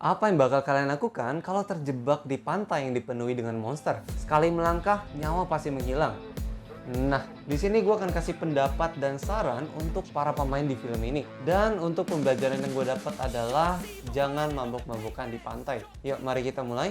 Apa yang bakal kalian lakukan kalau terjebak di pantai yang dipenuhi dengan monster? Sekali melangkah, nyawa pasti menghilang. Nah, di sini gue akan kasih pendapat dan saran untuk para pemain di film ini. Dan untuk pembelajaran yang gue dapat adalah jangan mabuk-mabukan di pantai. Yuk, mari kita mulai.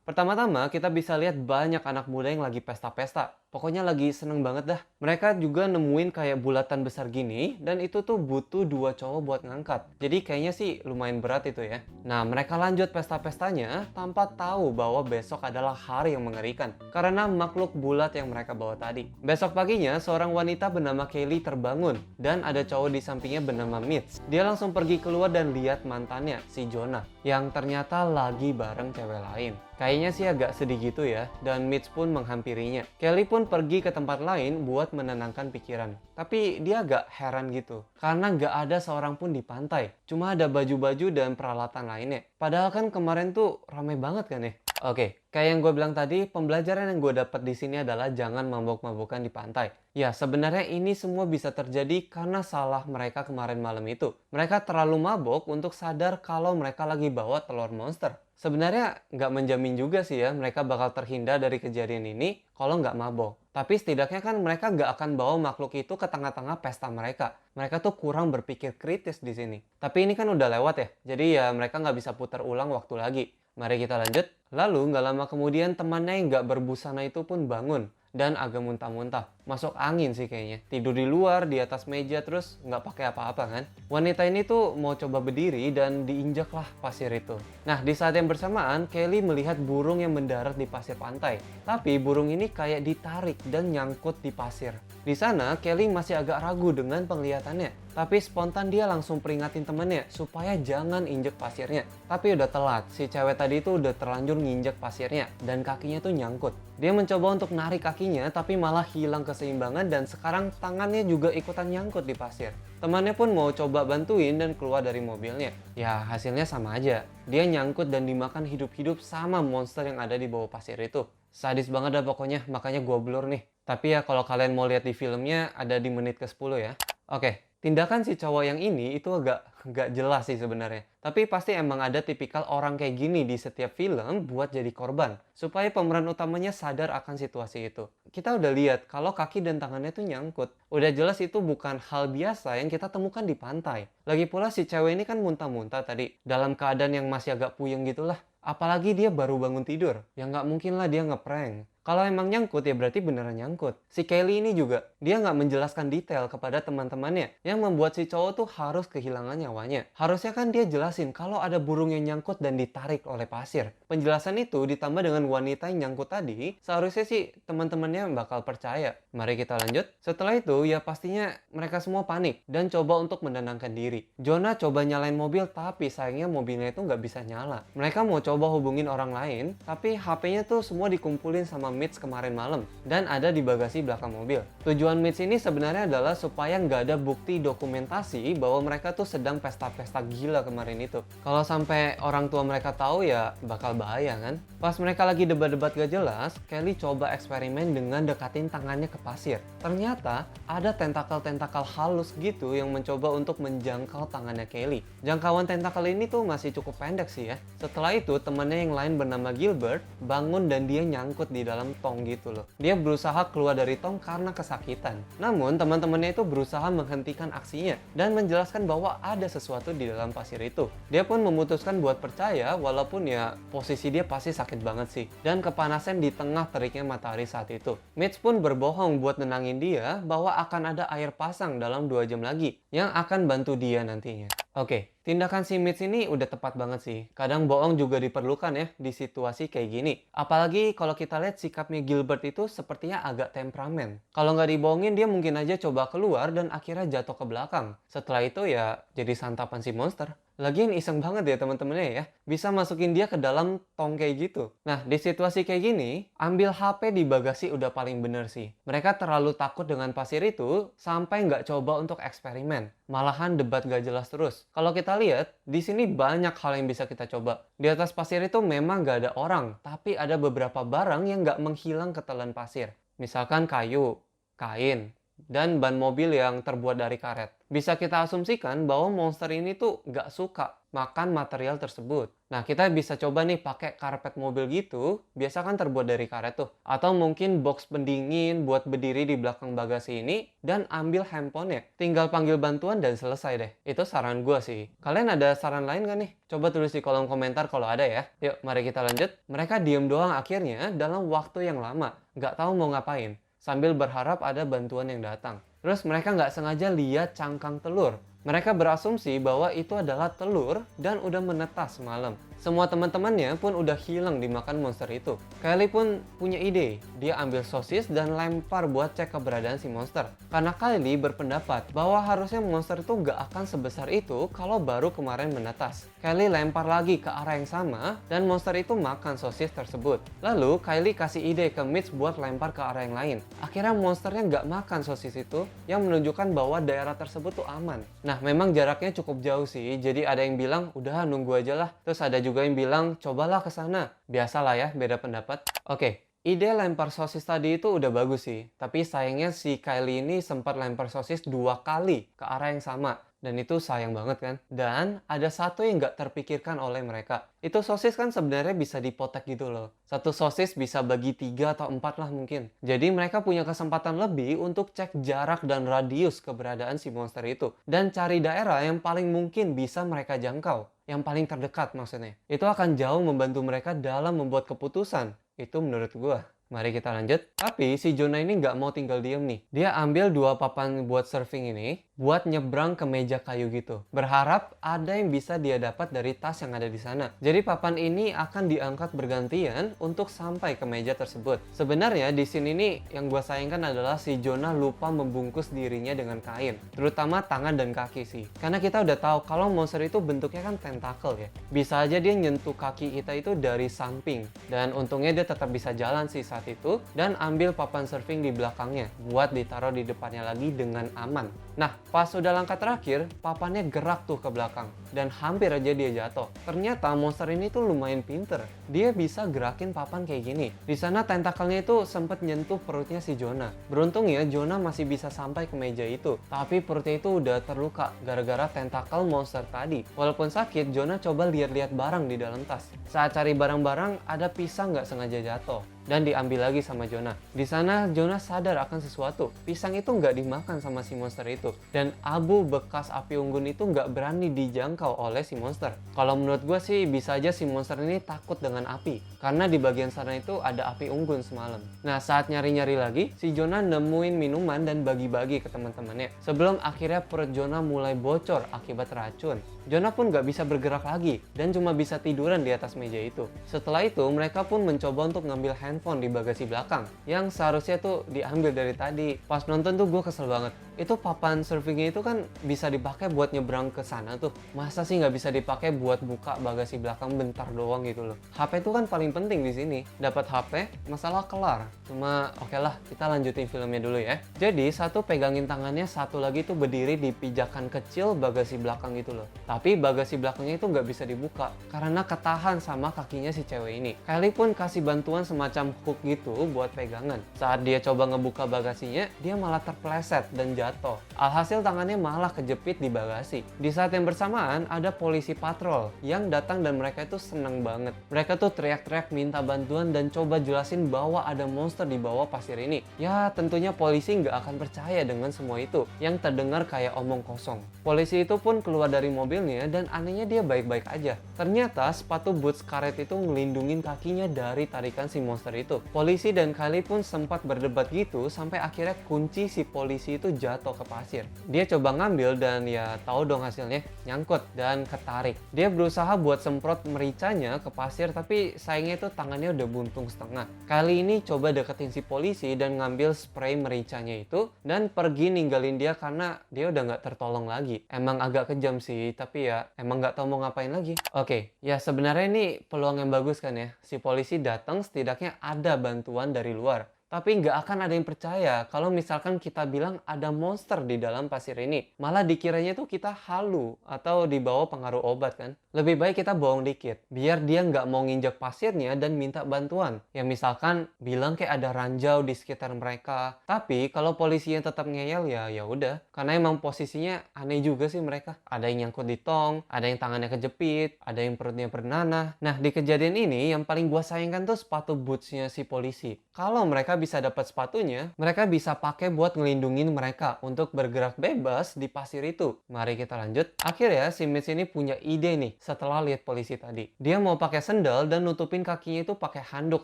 Pertama-tama, kita bisa lihat banyak anak muda yang lagi pesta-pesta. Pokoknya lagi seneng banget dah. Mereka juga nemuin kayak bulatan besar gini, dan itu tuh butuh dua cowok buat ngangkat. Jadi kayaknya sih lumayan berat itu ya. Nah, mereka lanjut pesta-pestanya tanpa tahu bahwa besok adalah hari yang mengerikan. Karena makhluk bulat yang mereka bawa tadi. Besok paginya, seorang wanita bernama Kelly terbangun. Dan ada cowok di sampingnya bernama Mitch. Dia langsung pergi keluar dan lihat mantannya, si Jonah. Yang ternyata lagi bareng cewek lain. Kayaknya sih agak sedih gitu ya, dan Mitch pun menghampirinya. Kelly pun pergi ke tempat lain buat menenangkan pikiran. Tapi dia agak heran gitu, karena nggak ada seorang pun di pantai. Cuma ada baju-baju dan peralatan lainnya. Padahal kan kemarin tuh ramai banget kan ya? Oke, kayak yang gue bilang tadi, pembelajaran yang gue dapat di sini adalah jangan mabuk-mabukan di pantai. Ya, sebenarnya ini semua bisa terjadi karena salah mereka kemarin malam itu. Mereka terlalu mabuk untuk sadar kalau mereka lagi bawa telur monster. Sebenarnya nggak menjamin juga sih ya mereka bakal terhindar dari kejadian ini kalau nggak mabok. Tapi setidaknya kan mereka nggak akan bawa makhluk itu ke tengah-tengah pesta mereka. Mereka tuh kurang berpikir kritis di sini. Tapi ini kan udah lewat ya, jadi ya mereka nggak bisa putar ulang waktu lagi. Mari kita lanjut. Lalu nggak lama kemudian temannya yang nggak berbusana itu pun bangun dan agak muntah-muntah. Masuk angin sih kayaknya. Tidur di luar, di atas meja, terus nggak pakai apa-apa kan. Wanita ini tuh mau coba berdiri dan diinjaklah pasir itu. Nah, di saat yang bersamaan, Kelly melihat burung yang mendarat di pasir pantai. Tapi burung ini kayak ditarik dan nyangkut di pasir. Di sana, Kelly masih agak ragu dengan penglihatannya. Tapi spontan dia langsung peringatin temennya supaya jangan injek pasirnya. Tapi udah telat, si cewek tadi itu udah terlanjur nginjek pasirnya dan kakinya tuh nyangkut. Dia mencoba untuk narik kakinya tapi malah hilang keseimbangan dan sekarang tangannya juga ikutan nyangkut di pasir. Temannya pun mau coba bantuin dan keluar dari mobilnya. Ya hasilnya sama aja. Dia nyangkut dan dimakan hidup-hidup sama monster yang ada di bawah pasir itu. Sadis banget dah pokoknya, makanya gua blur nih. Tapi ya kalau kalian mau lihat di filmnya ada di menit ke-10 ya. Oke, tindakan si cowok yang ini itu agak jelas sih sebenarnya. Tapi pasti emang ada tipikal orang kayak gini di setiap film buat jadi korban. Supaya pemeran utamanya sadar akan situasi itu. Kita udah lihat kalau kaki dan tangannya tuh nyangkut. Udah jelas itu bukan hal biasa yang kita temukan di pantai. Lagi pula si cewek ini kan muntah-muntah tadi. Dalam keadaan yang masih agak puyeng gitulah. Apalagi dia baru bangun tidur. Ya nggak mungkin lah dia ngeprank. Kalau emang nyangkut ya berarti beneran nyangkut. Si Kelly ini juga, dia nggak menjelaskan detail kepada teman-temannya yang membuat si cowok tuh harus kehilangan nyawanya. Harusnya kan dia jelasin kalau ada burung yang nyangkut dan ditarik oleh pasir. Penjelasan itu ditambah dengan wanita yang nyangkut tadi, seharusnya sih teman-temannya bakal percaya. Mari kita lanjut. Setelah itu ya pastinya mereka semua panik dan coba untuk menenangkan diri. Jonah coba nyalain mobil tapi sayangnya mobilnya itu nggak bisa nyala. Mereka mau coba hubungin orang lain, tapi HP-nya tuh semua dikumpulin sama Mitch kemarin malam dan ada di bagasi belakang mobil. Tujuan Mitch ini sebenarnya adalah supaya nggak ada bukti dokumentasi bahwa mereka tuh sedang pesta-pesta gila kemarin itu. Kalau sampai orang tua mereka tahu ya bakal bahaya kan? Pas mereka lagi debat-debat gak jelas, Kelly coba eksperimen dengan dekatin tangannya ke pasir. Ternyata ada tentakel-tentakel halus gitu yang mencoba untuk menjangkau tangannya Kelly. Jangkauan tentakel ini tuh masih cukup pendek sih ya. Setelah itu temannya yang lain bernama Gilbert bangun dan dia nyangkut di dalam tong gitu loh. Dia berusaha keluar dari tong karena kesakitan. Namun teman-temannya itu berusaha menghentikan aksinya dan menjelaskan bahwa ada sesuatu di dalam pasir itu. Dia pun memutuskan buat percaya walaupun ya posisi dia pasti sakit banget sih. Dan kepanasan di tengah teriknya matahari saat itu. Mitch pun berbohong buat nenangin dia bahwa akan ada air pasang dalam 2 jam lagi yang akan bantu dia nantinya. Oke, tindakan si Mitch ini udah tepat banget sih. Kadang bohong juga diperlukan ya di situasi kayak gini. Apalagi kalau kita lihat sikapnya Gilbert itu sepertinya agak temperamen. Kalau nggak dibohongin dia mungkin aja coba keluar dan akhirnya jatuh ke belakang. Setelah itu ya jadi santapan si monster. Lagian iseng banget ya teman-temannya ya. Bisa masukin dia ke dalam tong kayak gitu. Nah, di situasi kayak gini, ambil HP di bagasi udah paling bener sih. Mereka terlalu takut dengan pasir itu sampai nggak coba untuk eksperimen. Malahan debat gak jelas terus. Kalau kita lihat, di sini banyak hal yang bisa kita coba. Di atas pasir itu memang gak ada orang, tapi ada beberapa barang yang gak menghilang ke telan pasir. Misalkan kayu, kain, dan ban mobil yang terbuat dari karet. Bisa kita asumsikan bahwa monster ini tuh nggak suka makan material tersebut. Nah, kita bisa coba nih pakai karpet mobil gitu, biasa kan terbuat dari karet tuh. Atau mungkin box pendingin buat berdiri di belakang bagasi ini, dan ambil handphonenya. Tinggal panggil bantuan dan selesai deh. Itu saran gue sih. Kalian ada saran lain nggak nih? Coba tulis di kolom komentar kalau ada ya. Yuk, mari kita lanjut. Mereka diem doang akhirnya dalam waktu yang lama. Nggak tahu mau ngapain. Sambil berharap ada bantuan yang datang. Terus mereka nggak sengaja lihat cangkang telur. Mereka berasumsi bahwa itu adalah telur dan udah menetas semalam. Semua teman-temannya pun udah hilang dimakan monster itu. Kylie pun punya ide. Dia ambil sosis dan lempar buat cek keberadaan si monster. Karena Kylie berpendapat bahwa harusnya monster itu nggak akan sebesar itu kalau baru kemarin menetas. Kylie lempar lagi ke arah yang sama dan monster itu makan sosis tersebut. Lalu Kylie kasih ide ke Mitch buat lempar ke arah yang lain. Akhirnya monsternya nggak makan sosis itu, yang menunjukkan bahwa daerah tersebut tuh aman. Nah, memang jaraknya cukup jauh sih, jadi ada yang bilang udah nunggu aja lah. Terus ada juga yang bilang cobalah ke sana. Biasalah ya, beda pendapat. Oke, ide lempar sosis tadi itu udah bagus sih. Tapi sayangnya si Kylie ini sempat lempar sosis 2 kali ke arah yang sama. Dan itu sayang banget kan. Dan ada satu yang nggak terpikirkan oleh mereka. Itu sosis kan sebenarnya bisa dipotek gitu loh. Satu sosis bisa bagi 3 atau 4 lah mungkin. Jadi mereka punya kesempatan lebih untuk cek jarak dan radius keberadaan si monster itu. Dan cari daerah yang paling mungkin bisa mereka jangkau. Yang paling terdekat maksudnya. Itu akan jauh membantu mereka dalam membuat keputusan. Itu menurut gua. Mari kita lanjut. Tapi si Jonah ini nggak mau tinggal diem nih. Dia ambil 2 papan buat surfing ini buat nyebrang ke meja kayu gitu. Berharap ada yang bisa dia dapat dari tas yang ada di sana. Jadi papan ini akan diangkat bergantian untuk sampai ke meja tersebut. Sebenarnya di sini nih yang gue sayangkan adalah si Jonah lupa membungkus dirinya dengan kain. Terutama tangan dan kaki sih. Karena kita udah tahu kalau monster itu bentuknya kan tentakel ya. Bisa aja dia nyentuh kaki kita itu dari samping. Dan untungnya dia tetap bisa jalan sih saat itu. Dan ambil papan surfing di belakangnya buat ditaruh di depannya lagi dengan aman. Nah, pas udah langkah terakhir, papannya gerak tuh ke belakang. Dan hampir aja dia jatuh. Ternyata monster ini tuh lumayan pinter. Dia bisa gerakin papan kayak gini. Di sana tentakelnya itu sempat nyentuh perutnya si Jonah. Beruntungnya Jonah masih bisa sampai ke meja itu. Tapi perutnya itu udah terluka gara-gara tentakel monster tadi. Walaupun sakit, Jonah coba lihat-lihat barang di dalam tas. Saat cari barang-barang, ada pisang nggak sengaja jatuh. Dan diambil lagi sama Jonah. Di sana Jonah sadar akan sesuatu. Pisang itu nggak dimakan sama si monster itu. Dan abu bekas api unggun itu nggak berani dijangkau oleh si monster. Kalau menurut gue sih bisa aja si monster ini takut dengan api. Karena di bagian sana itu ada api unggun semalam. Nah, saat nyari-nyari lagi, si Jonah nemuin minuman dan bagi-bagi ke teman-temannya. Sebelum akhirnya perut Jonah mulai bocor akibat racun. Jonah pun nggak bisa bergerak lagi dan cuma bisa tiduran di atas meja itu. Setelah itu, mereka pun mencoba untuk ngambil handphone di bagasi belakang yang seharusnya tuh diambil dari tadi. Pas nonton tuh gue kesel banget. Itu papan surfingnya itu kan bisa dipakai buat nyebrang ke sana tuh. Masa sih nggak bisa dipakai buat buka bagasi belakang bentar doang gitu loh. HP itu kan paling penting di sini. Dapat HP, masalah kelar. Cuma oke lah, kita lanjutin filmnya dulu ya. Jadi satu pegangin tangannya, satu lagi tuh berdiri di pijakan kecil bagasi belakang gitu loh. Tapi bagasi belakangnya itu nggak bisa dibuka karena ketahan sama kakinya si cewek ini. Kylie pun kasih bantuan semacam hook gitu buat pegangan. Saat dia coba ngebuka bagasinya, dia malah terpleset dan jatuh. Alhasil tangannya malah kejepit di bagasi. Di saat yang bersamaan ada polisi patrol yang datang dan mereka itu seneng banget. Mereka tuh teriak-teriak minta bantuan dan coba jelasin bahwa ada monster di bawah pasir ini. Ya tentunya polisi nggak akan percaya dengan semua itu yang terdengar kayak omong kosong. Polisi itu pun keluar dari mobilnya dan anehnya dia baik-baik aja. Ternyata sepatu boots karet itu ngelindungin kakinya dari tarikan si monster itu. Polisi dan Kylie pun sempat berdebat gitu sampai akhirnya kunci si polisi itu jatuh ke pasir. Dia coba ngambil dan ya tahu dong hasilnya, nyangkut dan ketarik. Dia berusaha buat semprot mericanya ke pasir tapi sayangnya itu tangannya udah buntung setengah. Kali ini coba deketin si polisi dan ngambil spray mericanya itu dan pergi ninggalin dia karena dia udah nggak tertolong lagi. Emang agak kejam sih, tapi ya emang nggak tahu mau ngapain lagi. Oke, ya sebenarnya ini peluang yang bagus kan ya. Si polisi datang setidaknya ada bantuan dari luar. Tapi nggak akan ada yang percaya kalau misalkan kita bilang ada monster di dalam pasir ini. Malah dikiranya tuh kita halu atau dibawa pengaruh obat kan. Lebih baik kita bohong dikit, biar dia nggak mau nginjak pasirnya dan minta bantuan. Ya misalkan bilang kayak ada ranjau di sekitar mereka. Tapi kalau polisinya tetap ngeyel ya udah. Karena emang posisinya aneh juga sih mereka. Ada yang nyangkut di tong, ada yang tangannya kejepit, ada yang perutnya bernanah. Nah di kejadian ini yang paling gua sayangkan tuh sepatu bootsnya si polisi. Kalau mereka bisa dapat sepatunya, mereka bisa pakai buat ngelindungin mereka untuk bergerak bebas di pasir itu. Mari kita lanjut. Akhirnya si Mitch ini punya ide nih setelah lihat polisi tadi. Dia mau pakai sendal dan nutupin kakinya itu pakai handuk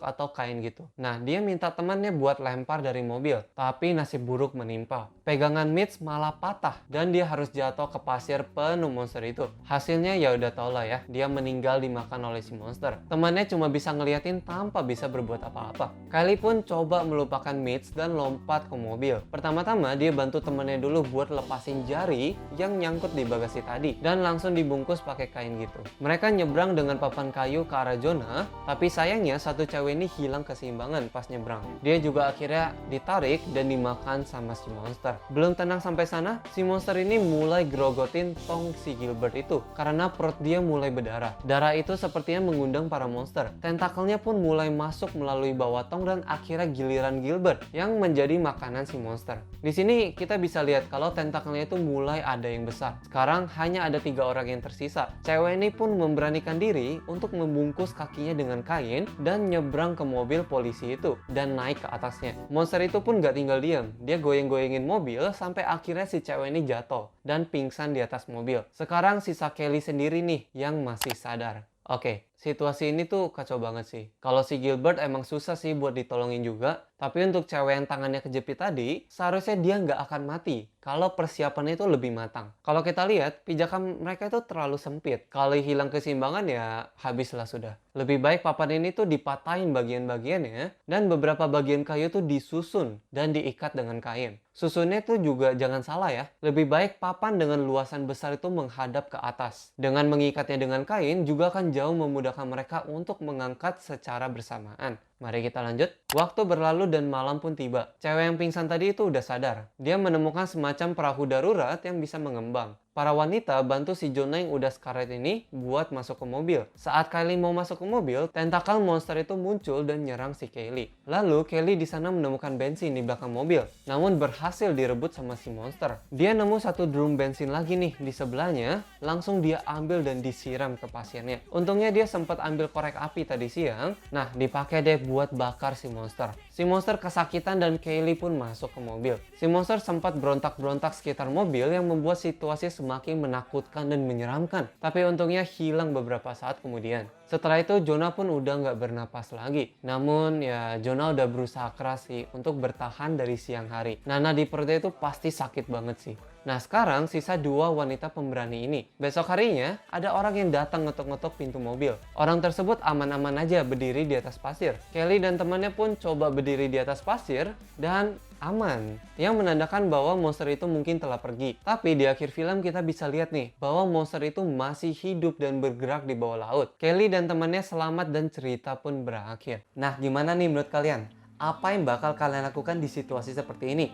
atau kain gitu. Nah dia minta temannya buat lempar dari mobil, tapi nasib buruk menimpa. Pegangan Mitch malah patah dan dia harus jatuh ke pasir penuh monster itu. Hasilnya ya udah tau lah ya, dia meninggal dimakan oleh si monster. Temannya cuma bisa ngeliatin tanpa bisa berbuat apa-apa. Kylie pun coba melupakan Mitch dan lompat ke mobil. Pertama-tama dia bantu temannya dulu buat lepasin jari yang nyangkut di bagasi tadi dan langsung dibungkus pakai kain gitu. Mereka nyebrang dengan papan kayu ke arah Jonah, tapi sayangnya satu cewek ini hilang keseimbangan pas nyebrang. Dia juga akhirnya ditarik dan dimakan sama si monster. Belum tenang sampai sana, si monster ini mulai grogotin tong si Gilbert itu karena perut dia mulai berdarah. Darah itu sepertinya mengundang para monster. Tentakelnya pun mulai masuk melalui bawah tong dan akhirnya giliran Gilbert yang menjadi makanan si monster. Di sini kita bisa lihat kalau tentakelnya itu mulai ada yang besar. Sekarang hanya ada 3 orang yang tersisa. Cewek ini pun memberanikan diri untuk membungkus kakinya dengan kain dan nyebrang ke mobil polisi itu dan naik ke atasnya. Monster itu pun gak tinggal diam. Dia goyeng-goyengin mobil sampai akhirnya si cewek ini jatuh dan pingsan di atas mobil. Sekarang sisa Kelly sendiri nih yang masih sadar. Oke, situasi ini tuh kacau banget sih. Kalau si Gilbert emang susah sih buat ditolongin juga. Tapi untuk cewek yang tangannya kejepit tadi, seharusnya dia nggak akan mati kalau persiapannya itu lebih matang. Kalau kita lihat, pijakan mereka itu terlalu sempit. Kalau hilang keseimbangan ya habislah sudah. Lebih baik papan ini tuh dipatahin bagian-bagiannya dan beberapa bagian kayu tuh disusun dan diikat dengan kain. Susunnya tuh juga jangan salah ya. Lebih baik papan dengan luasan besar itu menghadap ke atas. Dengan mengikatnya dengan kain juga akan jauh memudahkan mereka untuk mengangkat secara bersamaan. Mari kita lanjut. Waktu berlalu dan malam pun tiba. Cewek yang pingsan tadi itu udah sadar. Dia menemukan semacam perahu darurat yang bisa mengembang. Para wanita bantu si Jonah yang udah sekarat ini buat masuk ke mobil. Saat Kylie mau masuk ke mobil, tentakel monster itu muncul dan nyerang si Kylie. Lalu Kylie di sana menemukan bensin di belakang mobil, namun berhasil direbut sama si monster. Dia nemu satu drum bensin lagi nih di sebelahnya, langsung dia ambil dan disiram ke pasiennya. Untungnya dia sempat ambil korek api tadi siang. Nah, dipakai deh buat bakar si monster. Si monster kesakitan dan Kylie pun masuk ke mobil. Si monster sempat berontak-berontak sekitar mobil yang membuat situasi semakin menakutkan dan menyeramkan. Tapi untungnya hilang beberapa saat kemudian. Setelah itu Jonah pun udah nggak bernapas lagi. Namun ya Jonah udah berusaha keras sih untuk bertahan dari siang hari. Nanah di perutnya itu pasti sakit banget sih. Nah sekarang sisa 2 wanita pemberani ini. Besok harinya ada orang yang datang ngetok-ngetok pintu mobil. Orang tersebut aman-aman aja berdiri di atas pasir. Kelly dan temannya pun coba berdiri di atas pasir dan aman, yang menandakan bahwa monster itu mungkin telah pergi. Tapi di akhir film kita bisa lihat nih bahwa monster itu masih hidup dan bergerak di bawah laut. Kelly dan temannya selamat dan cerita pun berakhir. Nah gimana nih menurut kalian? Apa yang bakal kalian lakukan di situasi seperti ini?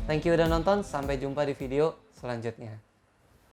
Thank you udah nonton, sampai jumpa di video selanjutnya.